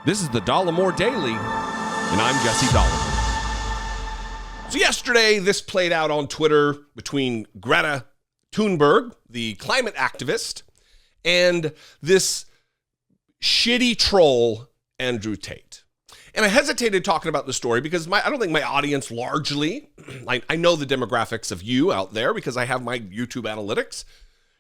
This is the Dollemore Daily, and I'm Jesse Dollemore. So yesterday, this played out on Twitter between Greta Thunberg, the climate activist, and this shitty troll, Andrew Tate. And I hesitated talking about the story because I don't think my audience largely, I know the demographics of you out there because I have my YouTube analytics.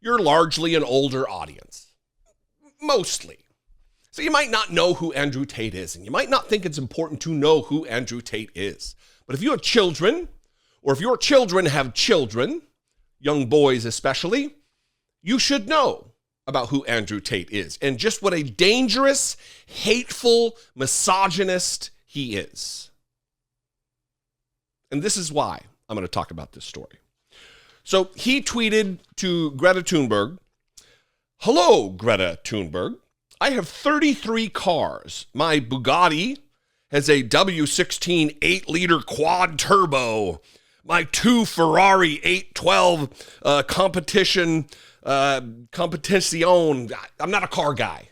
You're largely an older audience, mostly. So you might not know who Andrew Tate is, and you might not think it's important to know who Andrew Tate is. But if you have children, or if your children have children, young boys especially, you should know about who Andrew Tate is and just what a dangerous, hateful, misogynist he is. And this is why I'm going to talk about this story. So he tweeted to Greta Thunberg, "Hello, Greta Thunberg. I have 33 cars. My Bugatti has a W16 8-liter quad turbo. My 2 Ferrari 812 competition. I'm not a car guy.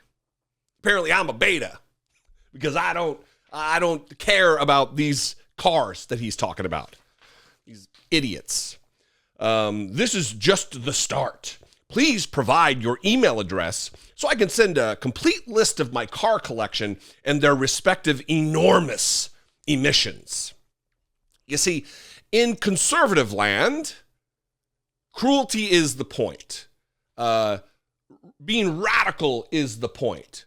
Apparently I'm a beta because I don't care about these cars that he's talking about. These idiots. This is just the start. Please provide your email address so I can send a complete list of my car collection and their respective enormous emissions." You see, in conservative land, cruelty is the point. Being radical is the point.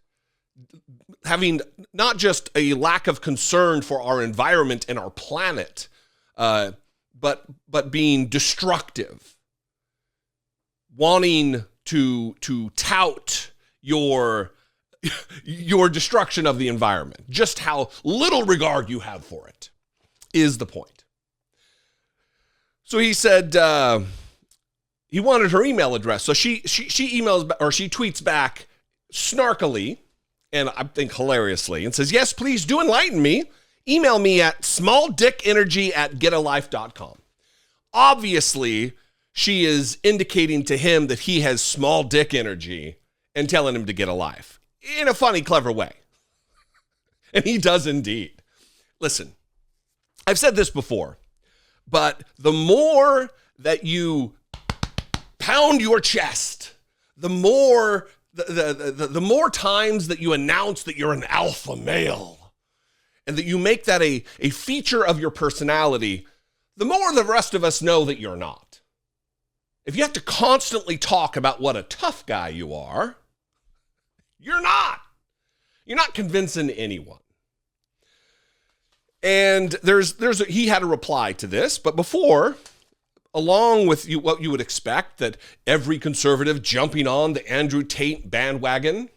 Having not just a lack of concern for our environment and our planet, but being destructive. Wanting to tout your destruction of the environment, just how little regard you have for it, is the point. So he said he wanted her email address. So she emails or she tweets back snarkily, and I think hilariously, and says, "Yes, please do enlighten me. Email me at smalldickenergy@getalife.com." Obviously, she is indicating to him that he has small dick energy and telling him to get a life in a funny, clever way. And he does indeed. Listen, I've said this before, but the more that you pound your chest, the more times that you announce that you're an alpha male and that you make that a feature of your personality, the more the rest of us know that you're not. If you have to constantly talk about what a tough guy you are, you're not. You're not convincing anyone. And he had a reply to this, but before, along with what you would expect, that every conservative jumping on the Andrew Tate bandwagon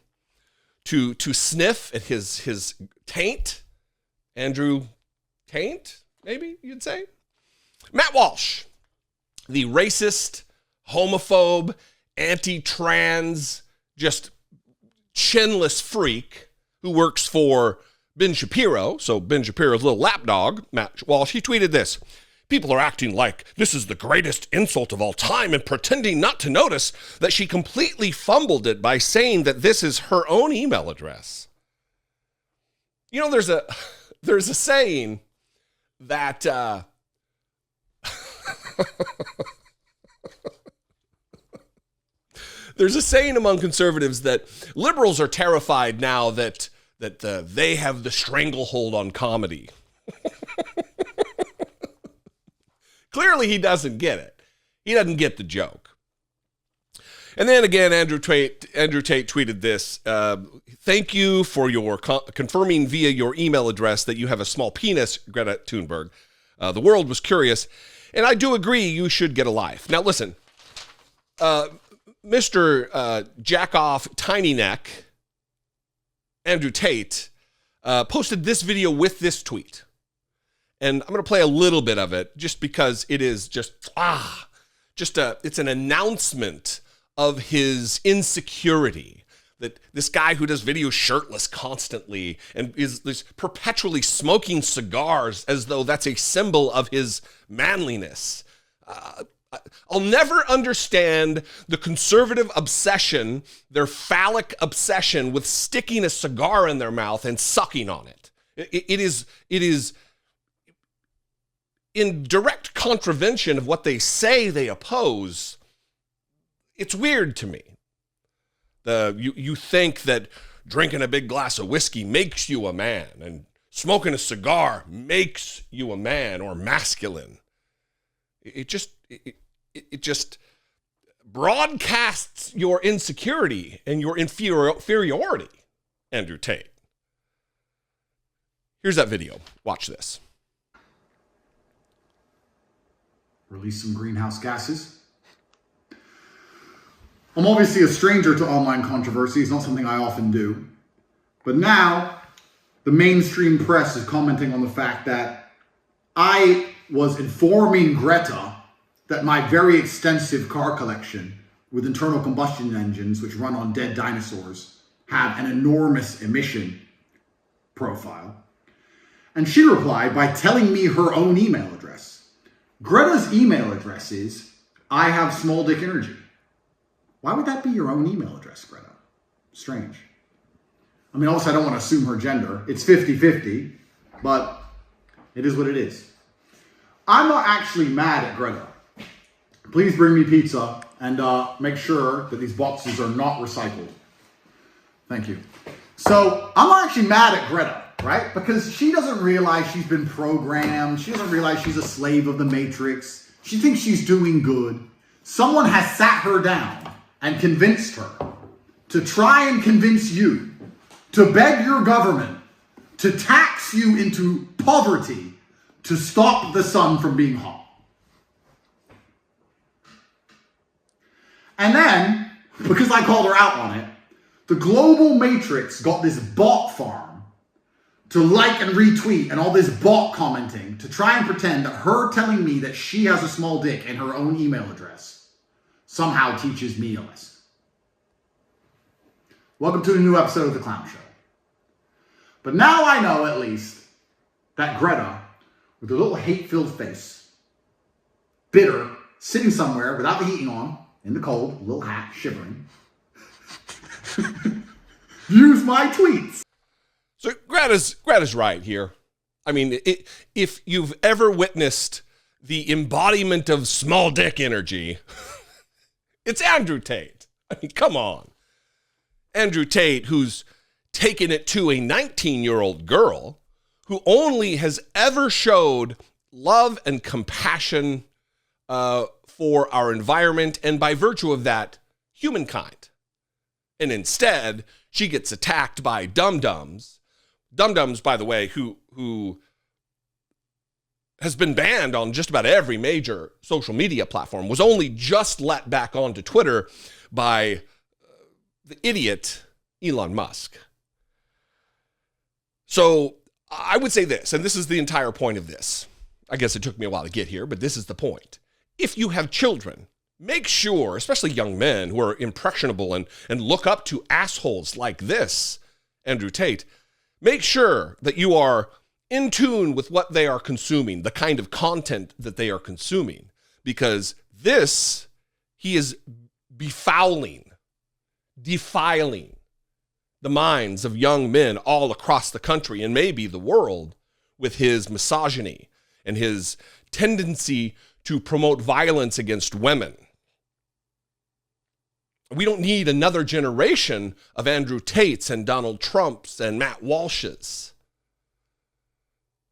to sniff at his taint, Andrew Taint, maybe you'd say, Matt Walsh, the racist, homophobe, anti-trans, just chinless freak who works for Ben Shapiro, so Ben Shapiro's little lapdog, Matt Walsh, he tweeted this: "People are acting like this is the greatest insult of all time and pretending not to notice that she completely fumbled it by saying that this is her own email address." You know, there's a saying that there's a saying among conservatives that liberals are terrified now that they have the stranglehold on comedy. Clearly, he doesn't get it. He doesn't get the joke. And then again, Andrew Tate tweeted this: "Thank you for your confirming via your email address that you have a small penis, Greta Thunberg. The world was curious, and I do agree you should get a life." Now, listen, Mr. Jackoff Tiny Neck, Andrew Tate, posted this video with this tweet. And I'm going to play a little bit of it just because it is it's an announcement of his insecurity. That this guy who does videos shirtless constantly and is perpetually smoking cigars as though that's a symbol of his manliness. I'll never understand the conservative obsession, their phallic obsession with sticking a cigar in their mouth and sucking on it. It is in direct contravention of what they say they oppose. It's weird to me. You think that drinking a big glass of whiskey makes you a man, and smoking a cigar makes you a man or masculine. It just broadcasts your insecurity and your inferiority, Andrew Tate. Here's that video. Watch this. Release some greenhouse gases. I'm obviously a stranger to online controversy. It's not something I often do. But now, the mainstream press is commenting on the fact that I was informing Greta that my very extensive car collection with internal combustion engines, which run on dead dinosaurs, have an enormous emission profile. And she replied by telling me her own email address. Greta's email address is, I have small dick energy. Why would that be your own email address, Greta? Strange. I mean, obviously I don't want to assume her gender. It's 50-50, but it is what it is. I'm not actually mad at Greta. Please bring me pizza and make sure that these boxes are not recycled. Thank you. So I'm not actually mad at Greta, right? Because she doesn't realize she's been programmed. She doesn't realize she's a slave of the Matrix. She thinks she's doing good. Someone has sat her down and convinced her to try and convince you to beg your government to tax you into poverty to stop the sun from being hot. And then, because I called her out on it, the global matrix got this bot farm to like and retweet and all this bot commenting to try and pretend that her telling me that she has a small dick in her own email address somehow teaches me a lesson. Welcome to a new episode of The Clown Show. But now I know, at least, that Greta, with a little hate-filled face, bitter, sitting somewhere without the heating on, in the cold, a little hat, shivering, views my tweets. So Greta's right here. I mean, if you've ever witnessed the embodiment of small dick energy, it's Andrew Tate. I mean, come on. Andrew Tate, who's taken it to a 19-year-old girl who only has ever showed love and compassion for our environment and, by virtue of that, humankind. And instead, she gets attacked by dum-dums. Dum-dums, by the way, who has been banned on just about every major social media platform, was only just let back onto Twitter by the idiot Elon Musk. So I would say this, and this is the entire point of this. I guess it took me a while to get here, but this is the point. If you have children, make sure, especially young men who are impressionable and look up to assholes like this, Andrew Tate, make sure that you are in tune with what they are consuming, the kind of content that they are consuming, because this, he is defiling the minds of young men all across the country and maybe the world with his misogyny and his tendency to promote violence against women. We don't need another generation of Andrew Tates and Donald Trumps and Matt Walshes.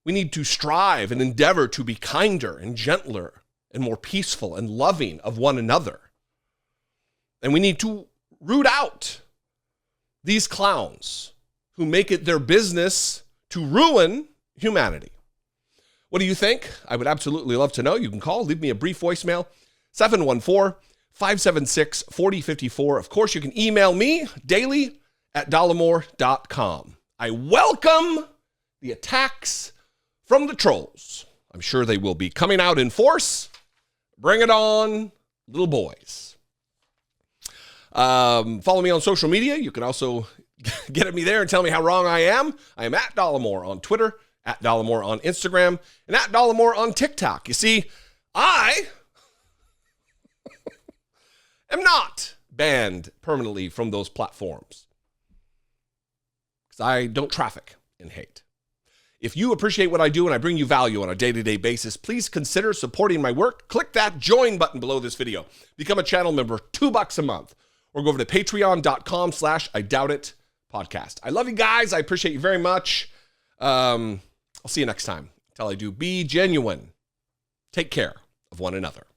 We need to strive and endeavor to be kinder and gentler and more peaceful and loving of one another. And we need to root out these clowns who make it their business to ruin humanity. What do you think? I would absolutely love to know. You can call, leave me a brief voicemail, 714-576-4054. Of course, you can email me daily at Dollemore.com. I welcome the attacks from the trolls. I'm sure they will be coming out in force. Bring it on, little boys. Follow me on social media. You can also get at me there and tell me how wrong I am. I am at Dollemore on Twitter, at Dollemore on Instagram, and at Dollemore on TikTok. You see, I am not banned permanently from those platforms because I don't traffic in hate. If you appreciate what I do and I bring you value on a day-to-day basis, please consider supporting my work. Click that join button below this video. Become a channel member, $2 a month, or go over to patreon.com/IDoubtIt podcast. I love you guys. I appreciate you very much. I'll see you next time. Until I do, be genuine. Take care of one another.